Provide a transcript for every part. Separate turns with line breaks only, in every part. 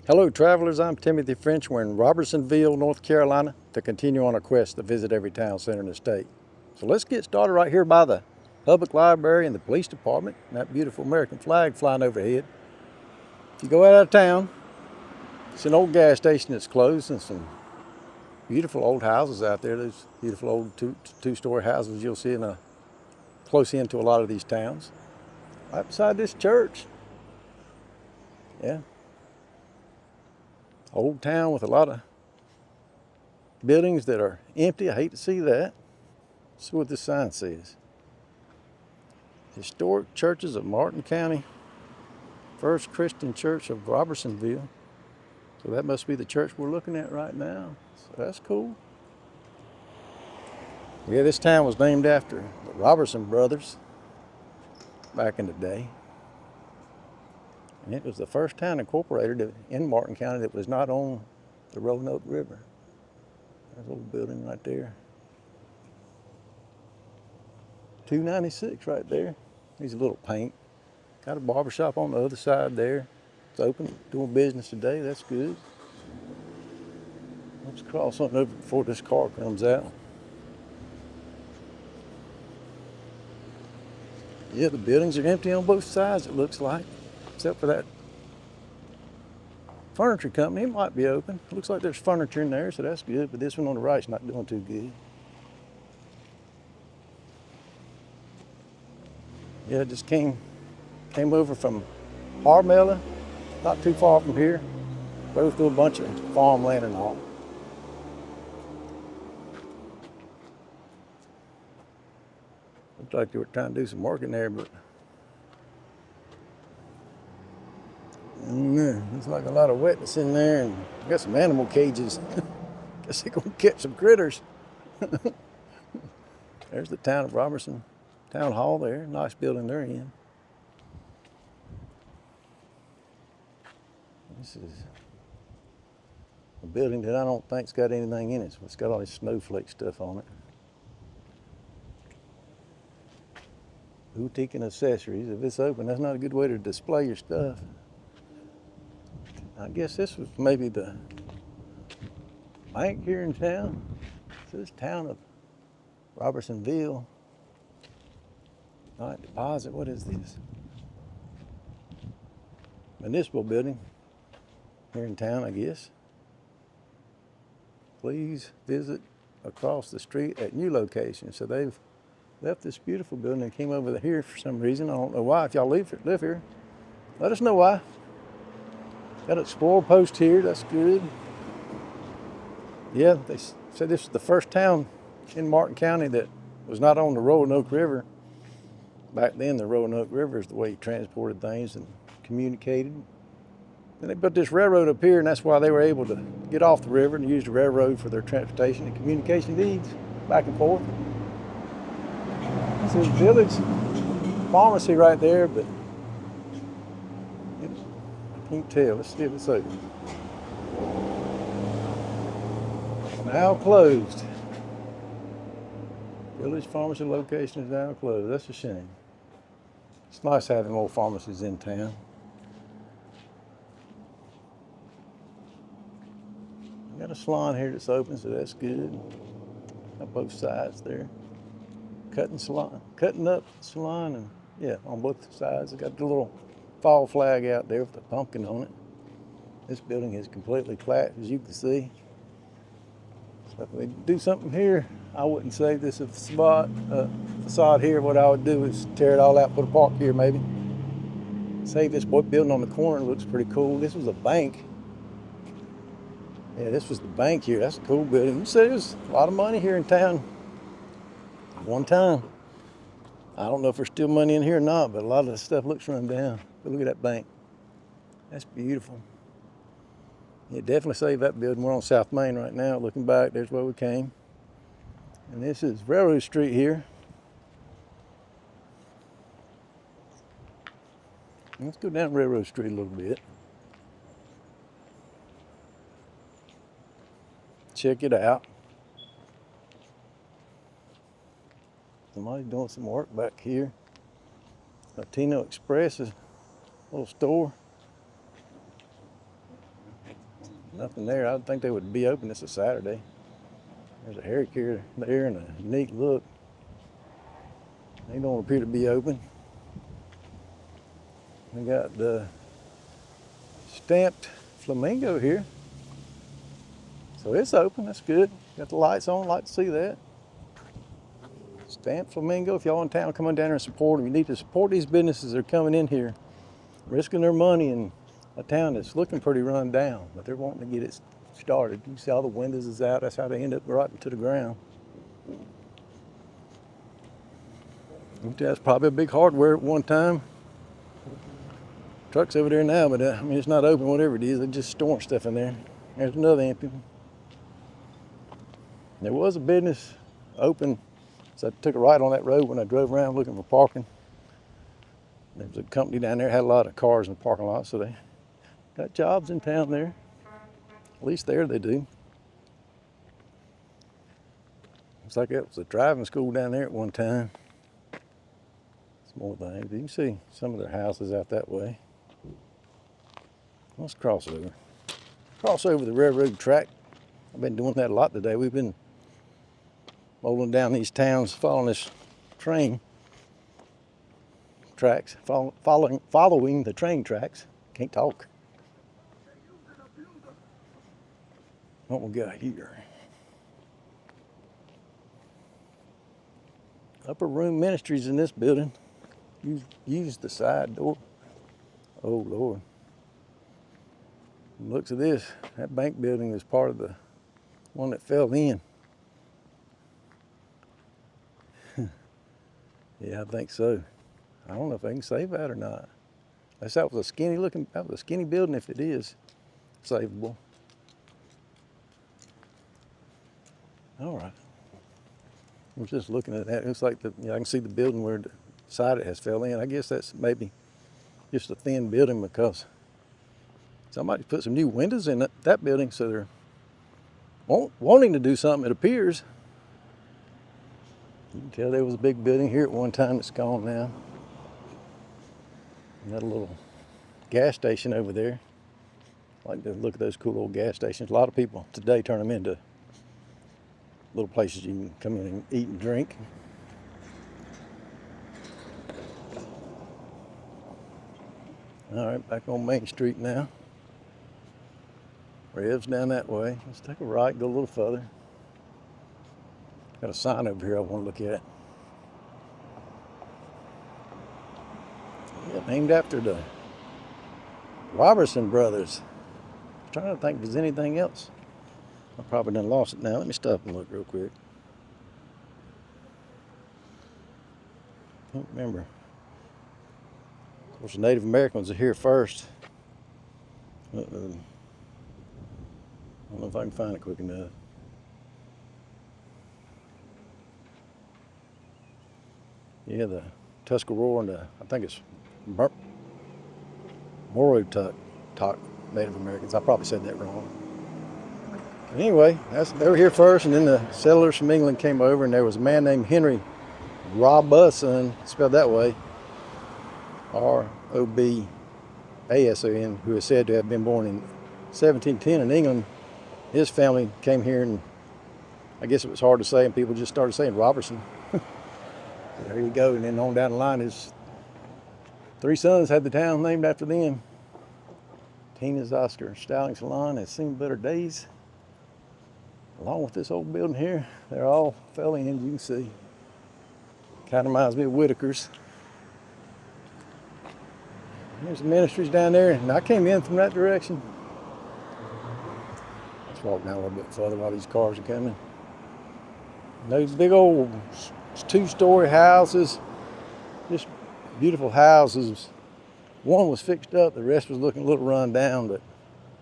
Hello travelers, I'm Timothy French. We're in Robersonville, North Carolina to continue on our quest to visit every town center in the state. So let's get started right here by the public library and the police department and that beautiful American flag flying overhead. If you go out of town, it's an old gas station that's closed and some beautiful old houses out there. Those beautiful old two-story houses you'll see close into a lot of these towns. Right beside this church. Yeah. Old town with a lot of buildings that are empty. I hate to see that. Let's see what this sign says. Historic Churches of Martin County, First Christian Church of Robersonville. So that must be the church we're looking at right now. So that's cool. Yeah, this town was named after the Roberson brothers back in the day. And it was the first town incorporated in Martin County that was not on the Roanoke River. There's a old building right there. 296 right there. Needs a little paint. Got a barber shop on the other side there. It's open, doing business today. That's good. Let's cross something over before this car comes out. Yeah, the buildings are empty on both sides, it looks like, except for that furniture company. It might be open. It looks like there's furniture in there, so that's good, but this one on the right's not doing too good. Yeah, just came over from Harmella, not too far from here. Rode through a bunch of farmland and all. Looked like they were trying to do some work in there, but looks like a lot of wetness in there, and got some animal cages. Guess they're gonna catch some critters. There's the town of Roberson Town Hall there. Nice building they're in. This is a building that I don't think's got anything in it. So it's got all this snowflake stuff on it. Boutique and accessories. If it's open, that's not a good way to display your stuff. I guess this was maybe the bank here in town. So this town of Robersonville. All right, deposit, what is this? Municipal building here in town, I guess. Please visit across the street at new location. So they've left this beautiful building and came over here for some reason. I don't know why. If y'all live here, let us know why. Got an Explorer post here, that's good. Yeah, they said this was the first town in Martin County that was not on the Roanoke River. Back then, the Roanoke River is the way you transported things and communicated. And they built this railroad up here, and that's why they were able to get off the river and use the railroad for their transportation and communication needs back and forth. This is village pharmacy right there, but I can't tell. Let's see if it's open. Now closed. Village pharmacy location is now closed. That's a shame. It's nice having more pharmacies in town. Got a salon here that's open, so that's good. On both sides there. Cutting up salon, and yeah, on both sides. I got the little fall flag out there with the pumpkin on it. This building is completely flat, as you can see. So if we do something here, I wouldn't say this is a facade here. What I would do is tear it all out, put a park here maybe. Save this building on the corner, looks pretty cool. This was a bank. Yeah, this was the bank here. That's a cool building. You say there's a lot of money here in town. One time. I don't know if there's still money in here or not, but a lot of the stuff looks run down. But look at that bank. That's beautiful. Yeah, definitely save that building. We're on South Main right now. Looking back, there's where we came. And this is Railroad Street here. Let's go down Railroad Street a little bit. Check it out. Somebody's doing some work back here. Latino Express is a little store. Nothing there. I would think they would be open. It's a Saturday. There's a Harry Care there and a neat look. They don't appear to be open. We got the stamped flamingo here. So it's open, that's good. Got the lights on, like to see that. Stamped flamingo, if y'all in town, come on down here and support them. You need to support these businesses that are coming in here, risking their money in a town that's looking pretty run down, but they're wanting to get it started. You see all the windows is out, that's how they end up right into the ground. That's probably a big hardware at one time. Truck's over there now, but I mean, it's not open, whatever it is. They're just storing stuff in there. There's another empty one. There was a business open, so I took a right on that road when I drove around looking for parking. There was a company down there, had a lot of cars in the parking lot, so they got jobs in town there. At least there they do. Looks like it was a driving school down there at one time. Some more things. You can see some of their houses out that way. Let's cross over. Cross over the railroad track. I've been doing that a lot today. We've been rolling down these towns, following this train tracks, following the train tracks. Can't talk. What we got here? Upper Room Ministries in this building. Use the side door. Oh Lord. Looks at this. That bank building is part of the one that fell in. Yeah, I think so. I don't know if I can save that or not. That was a skinny building if it is savable. All right. I was just looking at that. It looks like I can see the building where the side it has fell in. I guess that's maybe just a thin building because somebody put some new windows in that building, so they're wanting to do something, it appears. You can tell there was a big building here at one time that's gone now. And that little gas station over there. I like to look at those cool old gas stations. A lot of people today turn them into little places you can come in and eat and drink. All right, back on Main Street now. Rev's down that way. Let's take a right, go a little further. Got a sign over here I want to look at. Yeah, named after the Roberson brothers. I'm trying to think if there's anything else. I probably done lost it now. Let me stop and look real quick. Can't remember. Of course, the Native Americans are here first. I don't know if I can find it quick enough. Yeah, the Tuscarora and I think it's Morotuck Native Americans. I probably said that wrong. Anyway, they were here first, and then the settlers from England came over, and there was a man named Henry Roberson, spelled that way, Robason, who is said to have been born in 1710 in England. His family came here, and I guess it was hard to say, and people just started saying Roberson. There you go, and then on down the line, his 3 sons had the town named after them. Tina's Oscar Styling Salon has seen better days. Along with this old building here, they're all fell in, you can see. Kind of reminds me of Whitaker's. There's the ministries down there, and I came in from that direction. Let's walk down a little bit further while these cars are coming. Those big old 2-story houses, just beautiful houses. One was fixed up, the rest was looking a little run down, but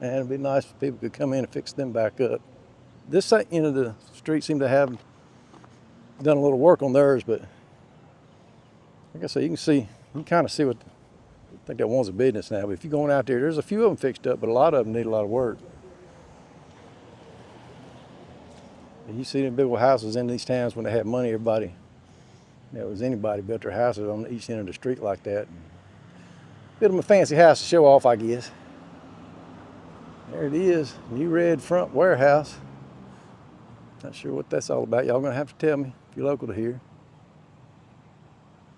man, it'd be nice if people could come in and fix them back up. This end of the street seemed to have done a little work on theirs, but like I say, you can kind of see what, I think that one's a business now, but if you're going out there, there's a few of them fixed up, but a lot of them need a lot of work. And you see them big old houses in these towns when they have money, everybody, anybody built their houses on each end of the street like that. Build them a fancy house to show off, I guess. There it is, new red front warehouse. Not sure what that's all about. Y'all gonna have to tell me if you're local to here.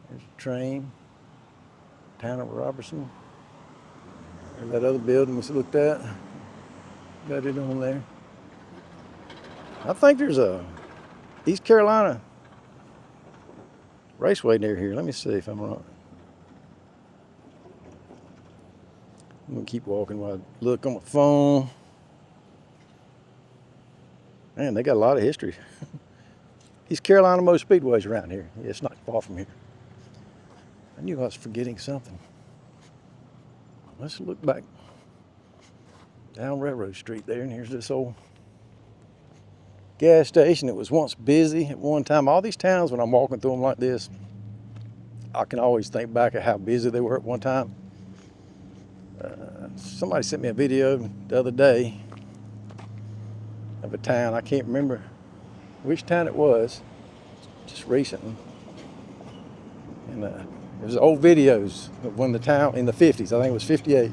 There's a train, town of Roberson. There's that other building we looked at. Got it on there. I think there's a East Carolina Raceway near here. Let me see if I'm wrong. I'm gonna keep walking while I look on my phone. Man, they got a lot of history. East Carolina Motor Speedway's around here. Yeah, it's not far from here. I knew I was forgetting something. Let's look back down Railroad Street there, and here's this old gas station. It was once busy at one time. All these towns, when I'm walking through them like this, I can always think back at how busy they were at one time. Somebody sent me a video the other day of a town. I can't remember which town it was, just recently. And it was old videos of when the town, in the 50s, I think it was 58.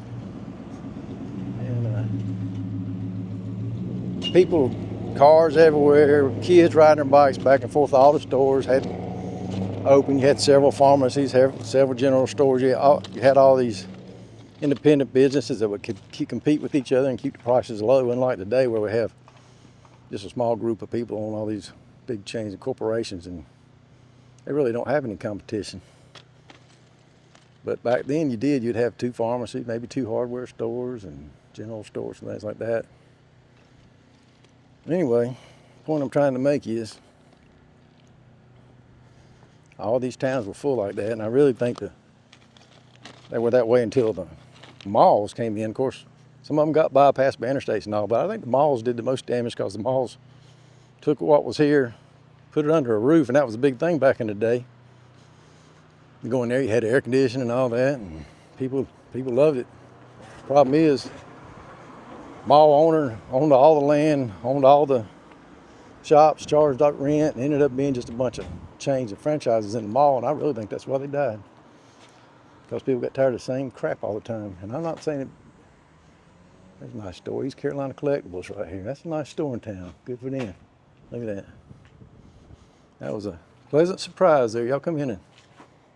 And people, cars everywhere, kids riding their bikes back and forth. All the stores had open. You had several pharmacies, several general stores. You had all these independent businesses that would compete with each other and keep the prices low, unlike today where we have just a small group of people on all these big chains and corporations, and they really don't have any competition. But back then you'd have 2 pharmacies, maybe 2 hardware stores and general stores and things like that. Anyway, the point I'm trying to make is all these towns were full like that, and I really think that they were that way until the malls came in. Of course, some of them got bypassed by interstates and all, but I think the malls did the most damage because the malls took what was here, put it under a roof, and that was a big thing back in the day. You go in there, you had air conditioning and all that, and people loved it. Problem is, mall owner owned all the land, owned all the shops, charged out rent, and ended up being just a bunch of chains and franchises in the mall, and I really think that's why they died. Because people got tired of the same crap all the time. And I'm not saying it. There's a nice store, East Carolina Collectibles right here. That's a nice store in town. Good for them. Look at that. That was a pleasant surprise there. Y'all come in and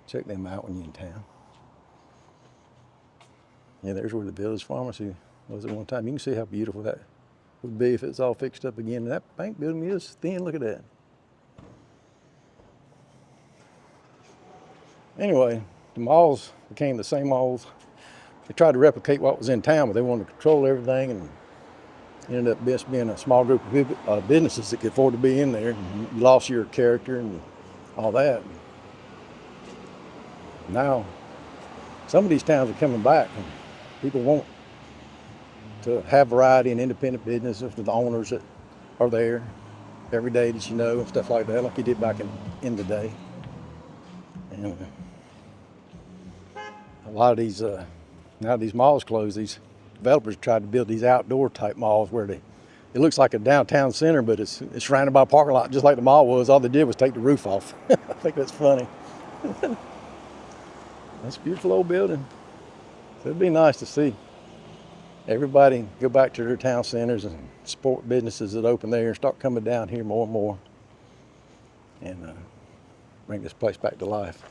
check them out when you're in town. Yeah, there's where the Village Pharmacy was at one time. You can see how beautiful that would be if it's all fixed up again. And that bank building is thin. Look at that. Anyway, the malls became the same malls. They tried to replicate what was in town, but they wanted to control everything, and ended up just being a small group of businesses that could afford to be in there. And you lost your character and all that. Now, some of these towns are coming back, and people want to have variety and independent businesses with the owners that are there every day that you know and stuff like that, like you did back in the day. And a lot of these, now these malls closed, these developers tried to build these outdoor type malls where it looks like a downtown center, but it's surrounded by a parking lot just like the mall was. All they did was take the roof off. I think that's funny. That's a beautiful old building. So it'd be nice to see everybody go back to their town centers and support businesses that open there and start coming down here more and more, and bring this place back to life.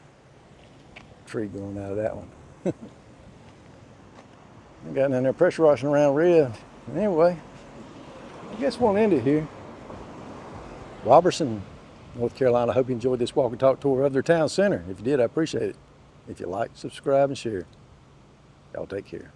Tree growing out of that one. I got down there pressure washing around red. Anyway, I guess we'll end it here. Roberson, North Carolina. I hope you enjoyed this walk and talk tour of their town center. If you did, I appreciate it. If you like, subscribe, and share. Y'all take care.